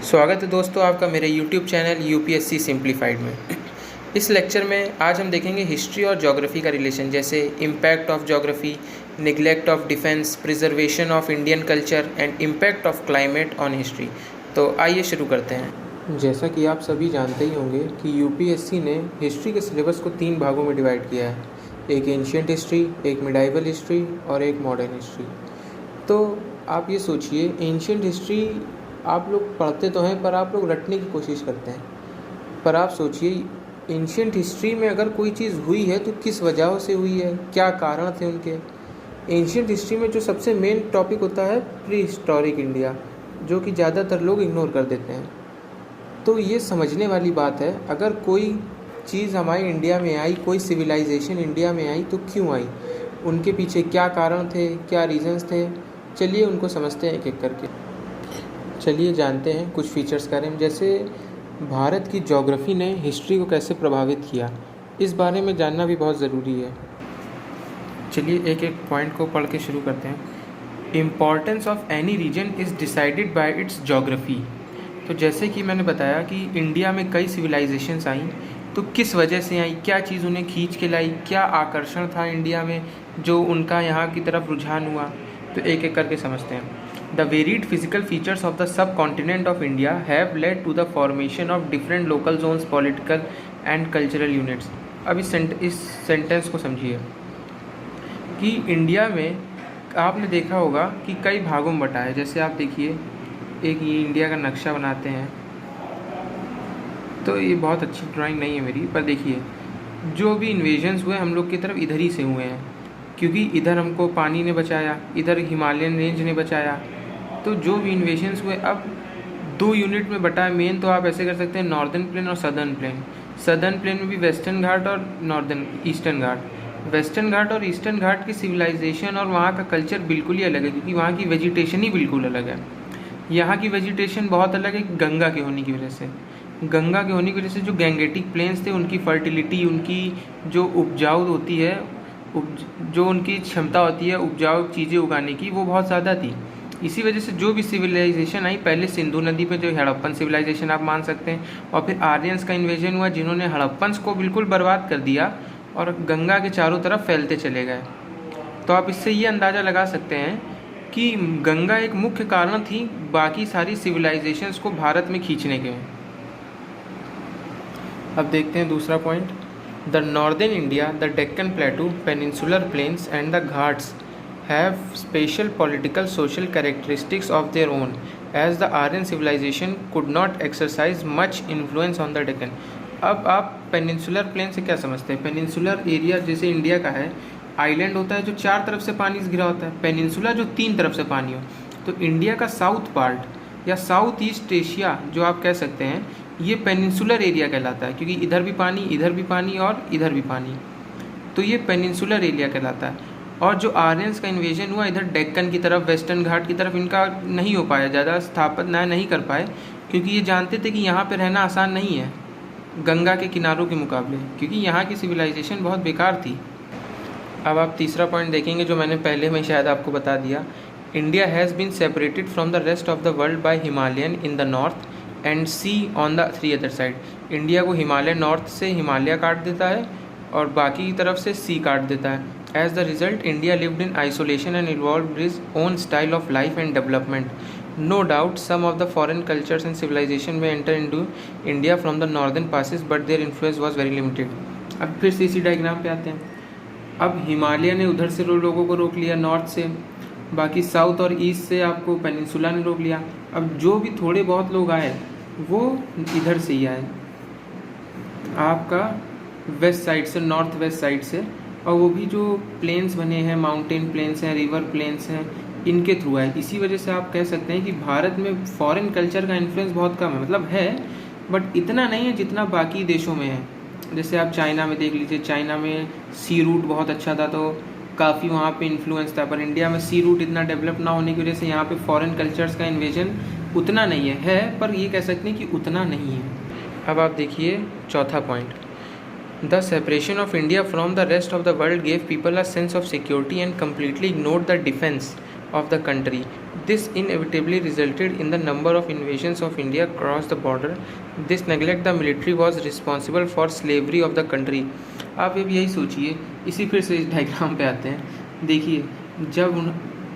स्वागत है दोस्तों आपका मेरे YouTube चैनल यूपीएससी सिंप्लीफाइड में। इस लेक्चर में आज हम देखेंगे हिस्ट्री और ज्योग्राफी का रिलेशन, जैसे impact of geography, neglect of defence, preservation of Indian culture and impact of climate on history. तो आइए शुरू करते हैं। जैसा कि आप सभी जानते ही होंगे कि यूपीएससी ने हिस्ट्री के सिलेबस को 3 भागों में डिवाइड किया है, एक एंशिएंट हिस्ट्री, एक मिडाइवल हिस्ट्री और एक मॉडर्न हिस्ट्री। तो आप ये सोचिए, एंशिएंट हिस्ट्री आप लोग पढ़ते तो हैं पर आप लोग रटने की कोशिश करते हैं। पर आप सोचिए, एंशिएंट हिस्ट्री में अगर कोई चीज़ हुई है तो किस वजह से हुई है, क्या कारण थे उनके। एंशिएंट हिस्ट्री में जो सबसे मेन टॉपिक होता है प्री हिस्टोरिक इंडिया, जो कि ज़्यादातर लोग इग्नोर कर देते हैं। तो ये समझने वाली बात है, अगर कोई चीज़ हमारे इंडिया में आई, कोई सिविलाइजेशन इंडिया में आई तो क्यों आई, उनके पीछे क्या कारण थे, क्या रीजंस थे। चलिए उनको समझते हैं एक एक करके। चलिए जानते हैं कुछ फीचर्स के बारे में, जैसे भारत की ज्योग्राफी ने हिस्ट्री को कैसे प्रभावित किया, इस बारे में जानना भी बहुत ज़रूरी है। चलिए एक एक पॉइंट को पढ़ के शुरू करते हैं। Importance of any region is decided by its geography. तो जैसे कि मैंने बताया कि इंडिया में कई सिविलाइजेशंस आई, तो किस वजह से आई, क्या चीज़ उन्हें खींच के लाई, क्या आकर्षण था इंडिया में जो उनका यहाँ की तरफ रुझान हुआ। तो एक एक करके समझते हैं। The varied physical features of the subcontinent of India have led to the formation of different local zones, political and cultural units. अब इस सेंटेंस को समझिए कि इंडिया में आपने देखा होगा कि कई भागों में बटा है। जैसे आप देखिए, एक ये इंडिया का नक्शा बनाते हैं, तो ये बहुत अच्छी ड्राइंग नहीं है मेरी, पर देखिए जो भी इन्वेजन्स हुए हम लोग की तरफ इधर ही से हुए हैं, क्योंकि इधर हमको पानी ने बचाया, इधर हिमालयन रेंज ने बचाया। तो जो भी इन्वेशंस हुए, अब 2 यूनिट में बटा है मेन। तो आप ऐसे कर सकते हैं, नॉर्दर्न प्लेन और सदर्न प्लेन। सदर्न प्लेन में भी वेस्टर्न घाट और नॉर्दर्न ईस्टर्न घाट। वेस्टर्न घाट और ईस्टर्न घाट की सिविलाइजेशन और वहाँ का कल्चर बिल्कुल ही अलग है, क्योंकि वहाँ की वेजिटेशन ही बिल्कुल अलग है। यहाँ की वेजिटेशन बहुत अलग है गंगा के होने की वजह से। गंगा के होने की वजह से जो गैंगेटिक प्लेन्स थे, उनकी फर्टिलिटी, उनकी जो उपजाऊ होती है, जो उनकी क्षमता होती है उपजाऊ चीज़ें उगाने की, वो बहुत ज़्यादा थी। इसी वजह से जो भी सिविलाइजेशन आई, पहले सिंधु नदी पे जो हड़प्पन सिविलाइजेशन आप मान सकते हैं, और फिर आर्यंस का इन्वेजन हुआ जिन्होंने हड़प्पन्स को बिल्कुल बर्बाद कर दिया और गंगा के चारों तरफ फैलते चले गए। तो आप इससे ये अंदाज़ा लगा सकते हैं कि गंगा एक मुख्य कारण थी बाकी सारी सिविलाइजेशंस को भारत में खींचने के। अब देखते हैं दूसरा point. The northern India, the Deccan plateau, peninsular plains and the ghats have special political social characteristics of their own, as the Aryan civilization could not exercise much influence on the Deccan. अब आप peninsular plane से क्या समझते हैं? Peninsular area जैसे India का है, island होता है जो 4 तरफ से पानी से घिरा होता है, पेनिनसुला जो 3 तरफ से पानी हो। तो इंडिया का साउथ पार्ट या साउथ ईस्ट एशिया जो आप कह सकते हैं, ये पेनिनसुलर एरिया कहलाता है, क्योंकि इधर भी पानी और इधर भी पानी। तो ये पेनिनसुलर एरिया कहलाता है। और जो आर्यंस का इन्वेजन हुआ इधर डेक्कन की तरफ, वेस्टर्न घाट की तरफ, इनका नहीं हो पाया, ज़्यादा स्थापना नहीं कर पाए, क्योंकि ये जानते थे कि यहाँ पे रहना आसान नहीं है गंगा के किनारों के मुकाबले, क्योंकि यहाँ की सिविलाइजेशन बहुत बेकार थी। अब आप तीसरा पॉइंट देखेंगे जो मैंने पहले में शायद आपको बता दिया। India has been separated from the rest of the world by Himalayan in the north and sea on the 3 other side. India को हिमालय, नॉर्थ से हिमालय काट देता है और बाकी की तरफ से सी काट देता है। As the result, India lived in isolation and evolved its own style of life and development. No doubt, some of the foreign cultures and civilization may enter into India from the northern passes, but their influence was very limited. अब फिर से इसी diagram पे आते हैं। अब हिमालय ने उधर से लोगों को रोक लिया नॉर्थ से, बाकी साउथ और ईस्ट से आपको पेनिनसुला ने रोक लिया। अब जो भी थोड़े बहुत लोग आए वो इधर से ही आए, आपका वेस्ट साइड से, नॉर्थ वेस्ट साइड से, और वो भी जो प्लेन्स बने हैं, माउंटेन प्लेन्स हैं, रिवर प्लेन्स हैं, इनके थ्रू है। इसी वजह से आप कह सकते हैं कि भारत में फॉरेन कल्चर का इन्फ्लुएंस बहुत कम है, मतलब है बट इतना नहीं है जितना बाकी देशों में है। जैसे आप चाइना में देख लीजिए, चाइना में सी रूट बहुत अच्छा था तो काफ़ी वहाँ पे इन्फ्लुएंस था, पर इंडिया में सी रूट इतना डेवलप ना होने की वजह से यहाँ पे फॉरेन कल्चर्स का इन्वेजन उतना नहीं है पर ये कह सकते हैं कि उतना नहीं है। अब आप देखिए चौथा point. The separation of India from the rest of the world gave people a sense of security and completely ignored the defense of the country. This inevitably resulted in the number of invasions of India across the border. This neglect the military was responsible for slavery of the country. आप अब यही सोचिए, इसी फिर से इस diagram पे आते हैं। देखिए, जब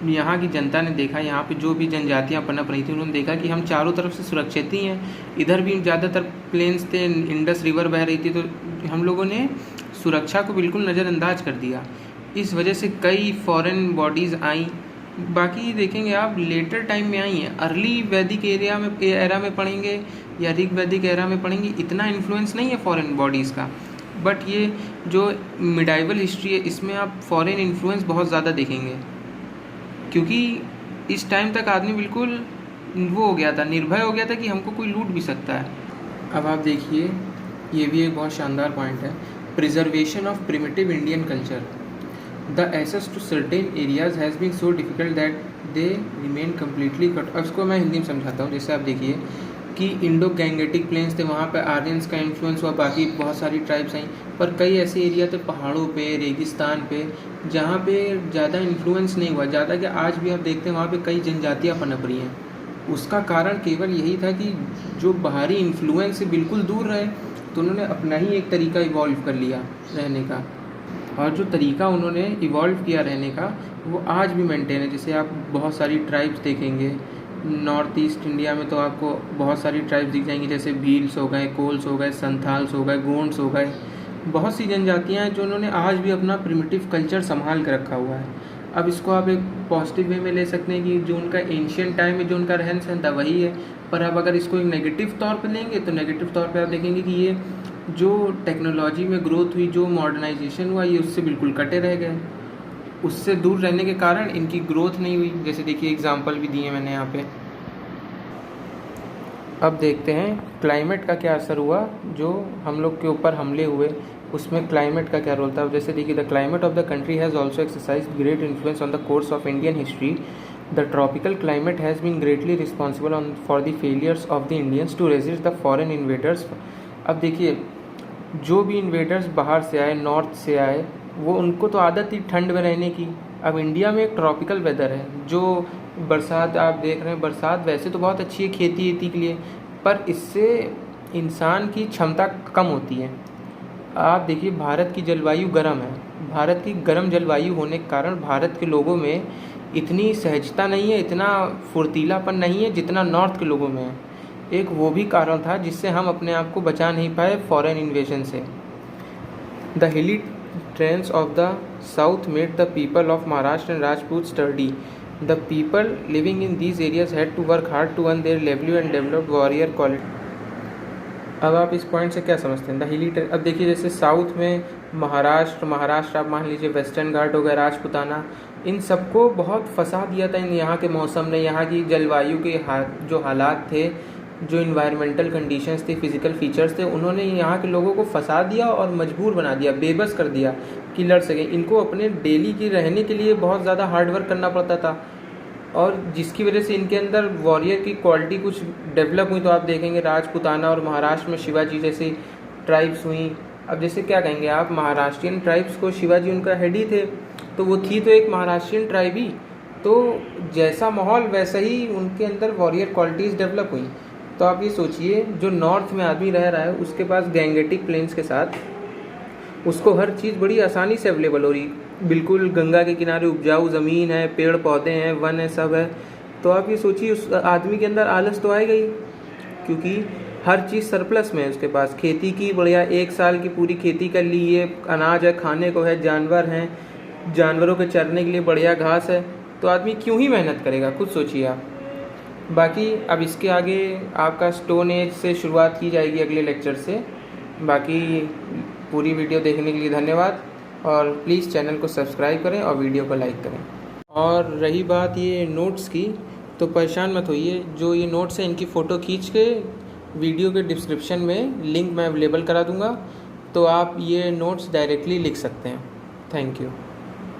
यहाँ की जनता ने देखा, यहाँ पे जो भी जनजातियाँ पनप रही थी, उन्होंने देखा कि हम चारों तरफ से सुरक्षित ही हैं, इधर भी ज़्यादातर प्लेन्स थे, इंडस रिवर बह रही थी, तो हम लोगों ने सुरक्षा को बिल्कुल नज़रअंदाज कर दिया। इस वजह से कई फॉरेन बॉडीज़ आई। बाकी देखेंगे आप, लेटर टाइम में आई हैं, अर्ली वैदिक एरा में पढ़ेंगे या ऋग वैदिक एरा में पढ़ेंगे, इतना इन्फ्लुएंस नहीं है फॉरेन बॉडीज़ का। बट ये जो मिडाइवल हिस्ट्री है, इसमें आप फॉरेन इन्फ्लुएंस बहुत ज़्यादा देखेंगे, क्योंकि इस टाइम तक आदमी बिल्कुल वो हो गया था, निर्भय हो गया था कि हमको कोई लूट भी सकता है। अब आप देखिए, ये भी एक बहुत शानदार पॉइंट है, preservation of primitive Indian culture. The access to certain areas has been so difficult that they remain completely cut। अब इसको मैं हिंदी में समझाता हूँ। जैसे आप देखिए कि इंडो गैंगेटिक प्लेन्स थे, वहाँ पे आर्यंस का इन्फ्लुएंस हुआ, बाकी बहुत सारी ट्राइब्स आई, पर कई ऐसे एरिया थे पहाड़ों पे, रेगिस्तान पे, जहाँ पे ज़्यादा इन्फ्लुएंस नहीं हुआ। ज़्यादा कि आज भी आप देखते हैं वहाँ पे कई जनजातियाँ पनप रही हैं। उसका कारण केवल यही था कि जो बाहरी इन्फ्लुएंस से बिल्कुल दूर रहे, तो उन्होंने अपना ही एक तरीका इवॉल्व कर लिया रहने का, और जो तरीका उन्होंने इवॉल्व किया रहने का वो आज भी मेंटेन है। जैसे आप बहुत सारी ट्राइब्स देखेंगे नॉर्थ ईस्ट इंडिया में, तो आपको बहुत सारी ट्राइब्स दिख जाएंगी, जैसे भील्स हो गए, कोल्स हो गए, संथाल्स हो गए, गोंड्स हो गए, बहुत सी जनजातियां हैं जो उन्होंने आज भी अपना प्रिमिटिव कल्चर संभाल कर रखा हुआ है। अब इसको आप एक पॉजिटिव वे में ले सकते हैं कि जो उनका एंशियंट टाइम में जो उनका रहन सहन था वही है, पर अब अगर इसको एक नेगेटिव तौर पर लेंगे तो नेगेटिव तौर पर आप देखेंगे कि ये जो टेक्नोलॉजी में ग्रोथ हुई, जो मॉडर्नाइजेशन हुआ, ये उससे बिल्कुल कटे रह गए। उससे दूर रहने के कारण इनकी ग्रोथ नहीं हुई। जैसे देखिए, एग्जांपल भी दिए मैंने यहाँ पे। अब देखते हैं क्लाइमेट का क्या असर हुआ, जो हम लोग के ऊपर हमले हुए उसमें क्लाइमेट का क्या रोल था। जैसे देखिए, the climate of the country has also exercised great influence on the course of Indian history. The tropical climate has been greatly responsible for the failures of the Indians to resist the foreign invaders. अब देखिए, जो भी invaders बाहर से आए, north से आए, वो उनको तो आदत थी ठंड में रहने की। अब इंडिया में एक ट्रॉपिकल वेदर है, जो बरसात आप देख रहे हैं, बरसात वैसे तो बहुत अच्छी है खेती के लिए, पर इससे इंसान की क्षमता कम होती है। आप देखिए, भारत की जलवायु गर्म है, भारत की गर्म जलवायु होने के कारण भारत के लोगों में इतनी सहजता नहीं है, इतना फुर्तीलापन नहीं है जितना नॉर्थ के लोगों में है। एक वो भी कारण था जिससे हम अपने आप को बचा नहीं पाए फॉरेन इन्वेजन से। The hilly terrains of the south made the people of Maharashtra and Rajput sturdy. The people living in these areas had to work hard to earn their livelihood and develop warrior quality. अब आप इस point से क्या समझते हैं, the hilly trains. अब देखिए, जैसे साउथ में महाराष्ट्र आप मान लीजिए, वेस्टर्न घाट हो गया, राजपुताना, इन सबको बहुत फंसा दिया था इन यहाँ के मौसम ने, यहाँ की जलवायु के जो हालात थे, जो इन्वायरमेंटल कंडीशंस थी, फिजिकल फीचर्स थे, उन्होंने यहाँ के लोगों को फंसा दिया और मजबूर बना दिया, बेबस कर दिया कि लड़ सकें। इनको अपने डेली के रहने के लिए बहुत ज़्यादा हार्डवर्क करना पड़ता था, और जिसकी वजह से इनके अंदर वॉरियर की क्वालिटी कुछ डेवलप हुई। तो आप देखेंगे राजपुताना और महाराष्ट्र में शिवाजी जैसी ट्राइब्स हुई। अब जैसे क्या कहेंगे आप, महाराष्ट्रियन ट्राइब्स को शिवाजी उनका हेड ही थे, तो वो थी तो एक महाराष्ट्रियन ट्राइब ही, तो जैसा माहौल वैसा ही उनके अंदर वॉरियर क्वालिटीज़ डेवलप हुई। तो आप ये सोचिए, जो नॉर्थ में आदमी रह रहा है, उसके पास गैंगेटिक प्लेन्स के साथ उसको हर चीज़ बड़ी आसानी से अवेलेबल हो रही, बिल्कुल गंगा के किनारे उपजाऊ ज़मीन है, पेड़ पौधे हैं, वन है, सब है। तो आप ये सोचिए, उस आदमी के अंदर आलस तो आएगा ही, क्योंकि हर चीज़ सरप्लस में है उसके पास। खेती की बढ़िया, एक साल की पूरी खेती कर ली है, अनाज है, खाने को है, जानवर हैं, जानवरों के चरने के लिए बढ़िया घास है, तो आदमी क्यों ही मेहनत करेगा, खुद सोचिए आप। बाकी अब इसके आगे आपका स्टोन एज से शुरुआत की जाएगी अगले लेक्चर से। बाकी पूरी वीडियो देखने के लिए धन्यवाद, और प्लीज़ चैनल को सब्सक्राइब करें और वीडियो को लाइक करें। और रही बात ये नोट्स की, तो परेशान मत होइए, जो ये नोट्स हैं इनकी फ़ोटो खींच के वीडियो के डिस्क्रिप्शन में लिंक मैं अवेलेबल करा दूँगा, तो आप ये नोट्स डायरेक्टली लिख सकते हैं। Thank you.